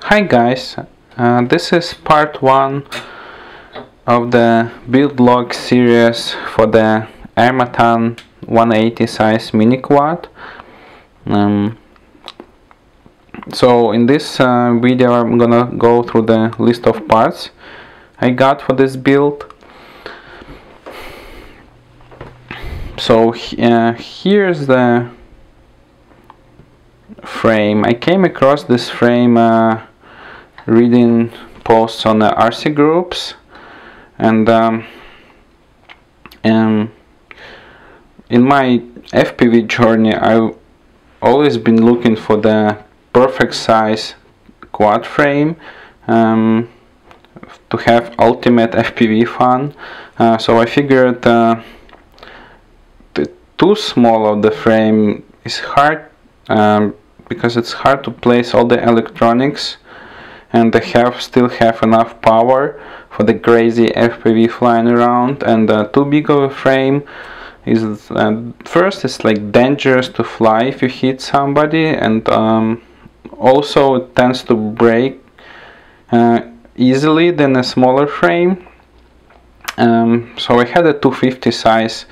Hi guys, this is part 1 of the build log series for the Armattan 180 size mini quad. So in this video I'm gonna go through the list of parts I got for this build. So here's the frame. I came across this frame reading posts on the RC groups, and in my FPV journey I've always been looking for the perfect size quad frame to have ultimate FPV fun. So I figured the too small of the frame is hard because it's hard to place all the electronics, and they still have enough power for the crazy FPV flying around. And too big of a frame is first, it's like dangerous to fly if you hit somebody, and also it tends to break easily than a smaller frame. So I had a 250 size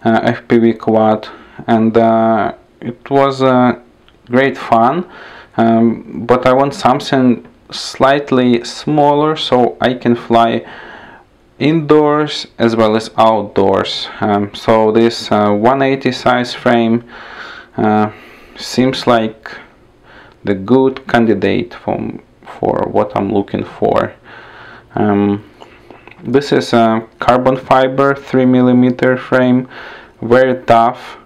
FPV quad, and it was great fun, but I want something slightly smaller so I can fly indoors as well as outdoors. So this 180 size frame seems like the good candidate for what I'm looking for. This is a carbon fiber 3mm frame, very tough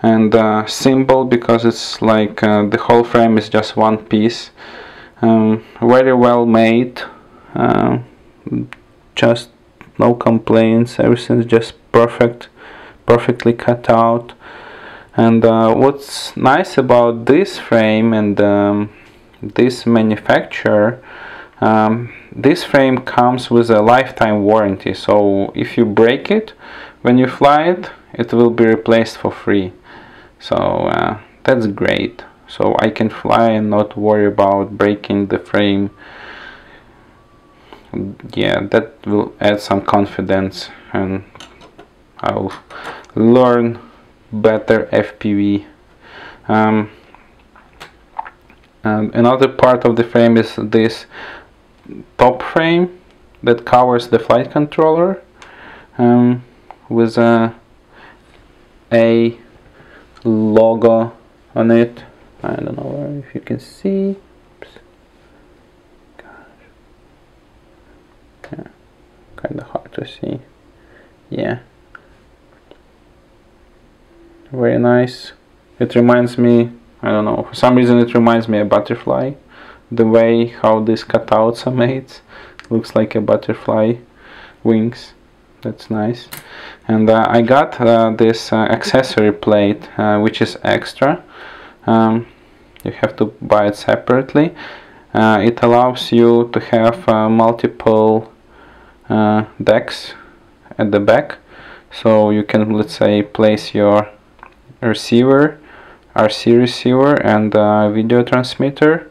and simple because it's like the whole frame is just one piece. Very well made, just no complaints, everything's just perfectly cut out. And what's nice about this frame and this manufacturer, this frame comes with a lifetime warranty, so if you break it when you fly it, it will be replaced for free. So that's great. So I can fly and not worry about breaking the frame. Yeah, that will add some confidence, and I'll learn better FPV. And another part of the frame is this top frame that covers the flight controller with a logo on it. I don't know if you can see. Oops. Gosh. Yeah, kind of hard to see. Yeah, very nice. It reminds me, I don't know, for some reason it reminds me of a butterfly. The way how these cutouts are made looks like a butterfly wings. That's nice. And I got this accessory plate, which is extra. You have to buy it separately. It allows you to have multiple decks at the back, so you can, let's say, place your receiver, RC receiver, and video transmitter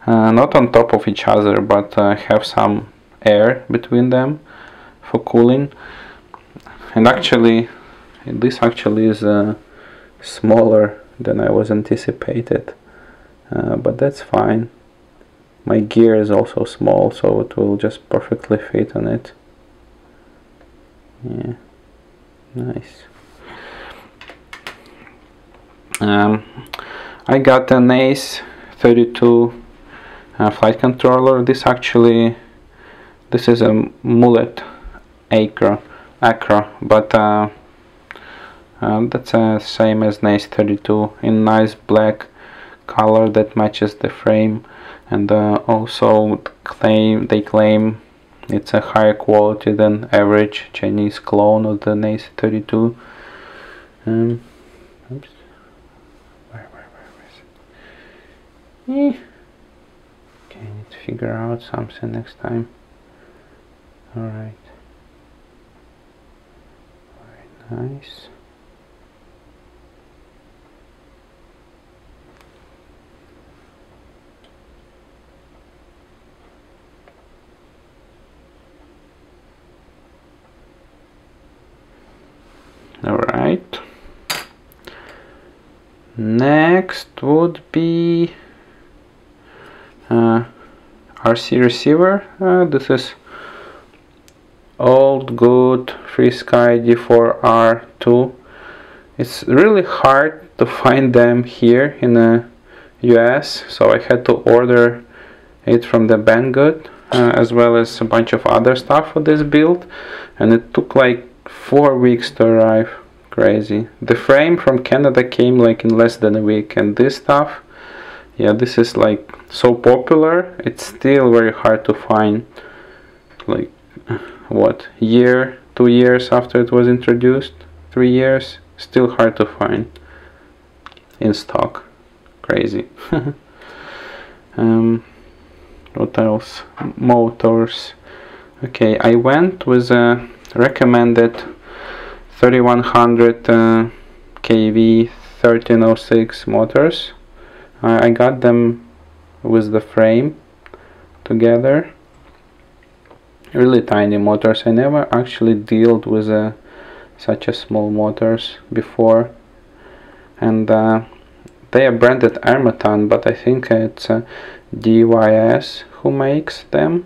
not on top of each other, but have some air between them for cooling. And actually this actually is smaller than I was anticipated, but that's fine. My gear is also small, so it will just perfectly fit on it. Yeah, nice. I got a Naze32 flight controller. This is a Mullet Acro, but that's the same as Naze32 in nice black color that matches the frame, and also they claim it's a higher quality than average Chinese clone of the Naze32. Oops. Where is it? Okay, I need to figure out something next time. Alright. Very nice. Alright. Next would be RC receiver. This is old good FrSky DR4-II. It's really hard to find them here in the US, so I had to order it from the Banggood, as well as a bunch of other stuff for this build, and it took like 4 weeks to arrive. Crazy. The frame from Canada came like in less than a week, and this stuff, yeah, this is like so popular, it's still very hard to find. Like what, year, 2 years after it was introduced, 3 years, still hard to find in stock. Crazy. What else? Motors. Okay, I went with a recommended 3100 kV 1306 motors. I got them with the frame together. Really tiny motors. I never actually dealt with such a small motors before, and they are branded Armattan, but I think it's DYS who makes them,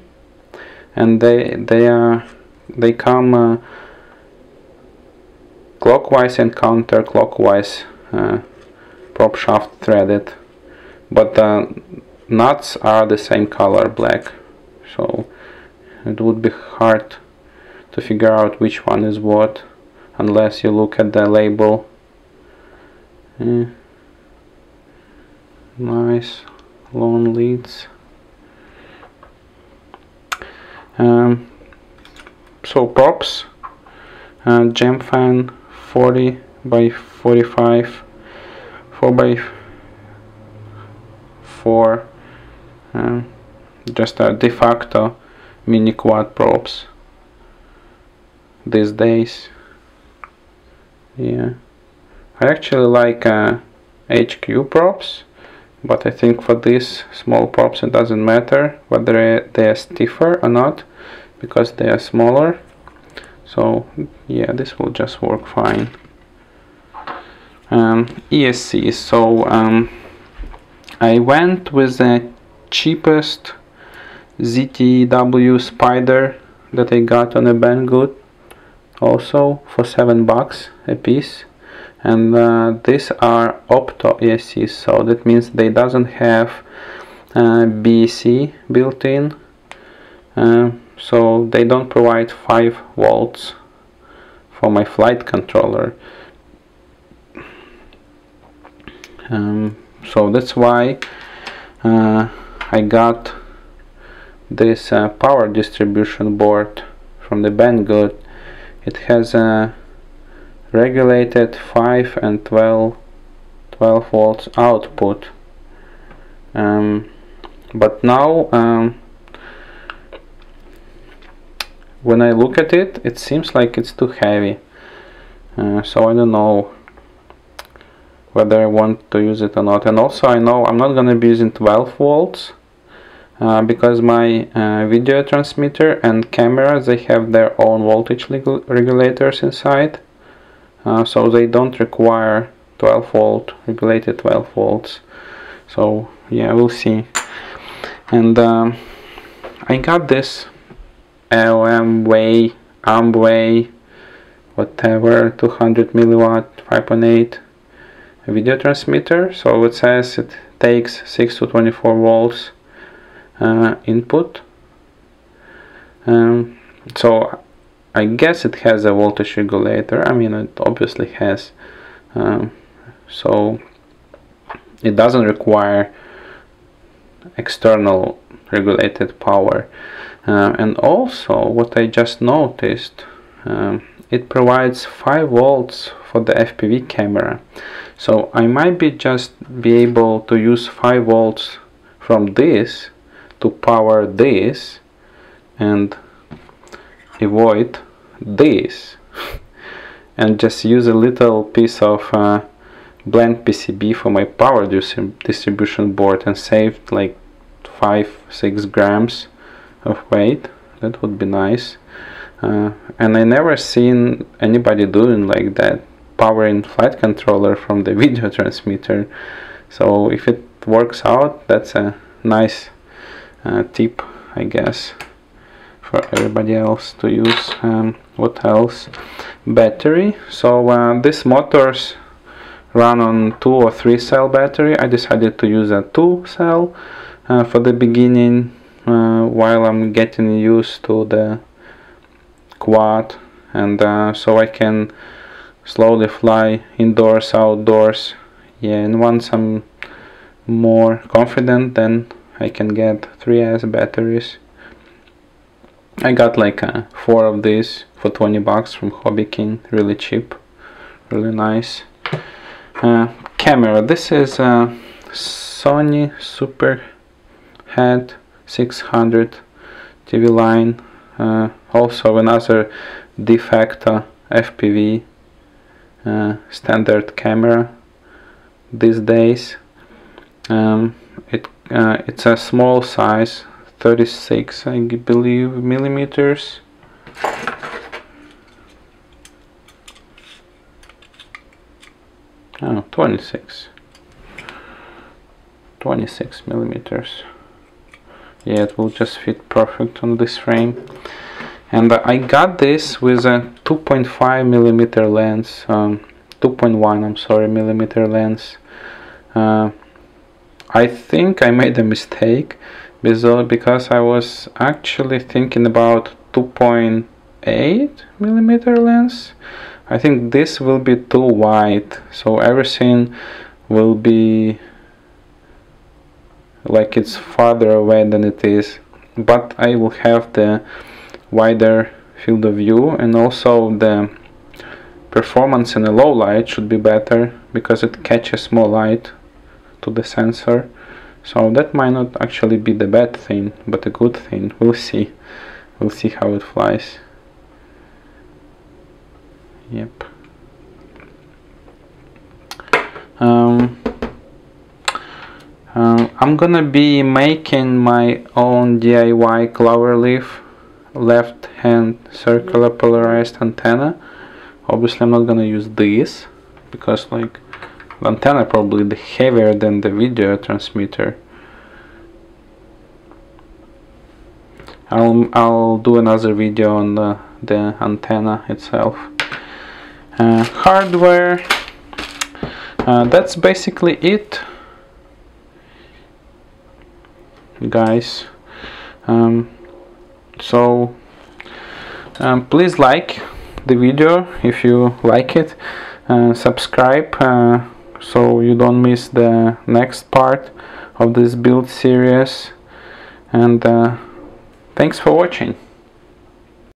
and they come clockwise and counterclockwise prop shaft threaded, but the nuts are the same color, black, so it would be hard to figure out which one is what unless you look at the label. Nice long leads. So props, Gemfan 40 by 45 4x4, just a de facto mini quad props these days. Yeah, I actually like HQ props, but I think for these small props it doesn't matter whether they are stiffer or not, because they are smaller. So yeah, this will just work fine. ESC. So I went with the cheapest ZTW Spyder that I got on a Banggood, also for $7 a piece, and these are OPTO ESC, so that means they doesn't have BEC built in, so they don't provide 5 volts for my flight controller. So that's why I got this power distribution board from the Banggood. It has a regulated 5 and 12 volts output, but now when I look at it, it seems like it's too heavy, so I don't know whether I want to use it or not. And also I know I'm not gonna be using 12 volts because my video transmitter and camera, they have their own voltage regulators inside, so they don't require 12 volt regulated 12 volts. So yeah, we'll see. And I got this AOMWAY, whatever, 200 milliwatt 5.8 video transmitter. So it says it takes 6 to 24 volts input, so I guess it has a voltage regulator. I mean, it obviously has, so it doesn't require external regulated power. And also what I just noticed, it provides 5 volts for the FPV camera, so I might be able to use 5 volts from this to power this and avoid this and just use a little piece of blank PCB for my power distribution board and save like 5-6 grams of weight. That would be nice. and I never seen anybody doing like that, powering flight controller from the video transmitter. So if it works out, that's a nice tip, I guess, for everybody else to use. What else? Battery. So these motors run on 2 or 3 cell battery. I decided to use a 2 cell for the beginning, while I'm getting used to the quad, and so I can slowly fly indoors, outdoors. Yeah, and once I'm more confident, then I can get 3S batteries. I got like 4 of these for 20 bucks from Hobby King, really cheap, really nice. Camera. This is a Sony Super HAD 600 TV line. Also another de facto FPV standard camera these days. It's a small size, 36 I believe millimeters. Oh, 26 millimeters. Yeah, it will just fit perfect on this frame. And I got this with a 2.5 millimeter lens, 2.1, I'm sorry, millimeter lens. I think I made a mistake because I was actually thinking about 2.8 millimeter lens. I think this will be too wide, so everything will be like it's farther away than it is, but I will have the wider field of view, and also the performance in a low light should be better because it catches more light to the sensor. So that might not actually be the bad thing, but a good thing. We'll see how it flies. Yep. I'm gonna be making my own DIY cloverleaf left hand circular polarized antenna. Obviously I'm not gonna use this because like the antenna probably heavier than the video transmitter. I'll do another video on the antenna itself. Hardware, that's basically it, guys. So please like the video if you like it, subscribe so you don't miss the next part of this build series, and thanks for watching.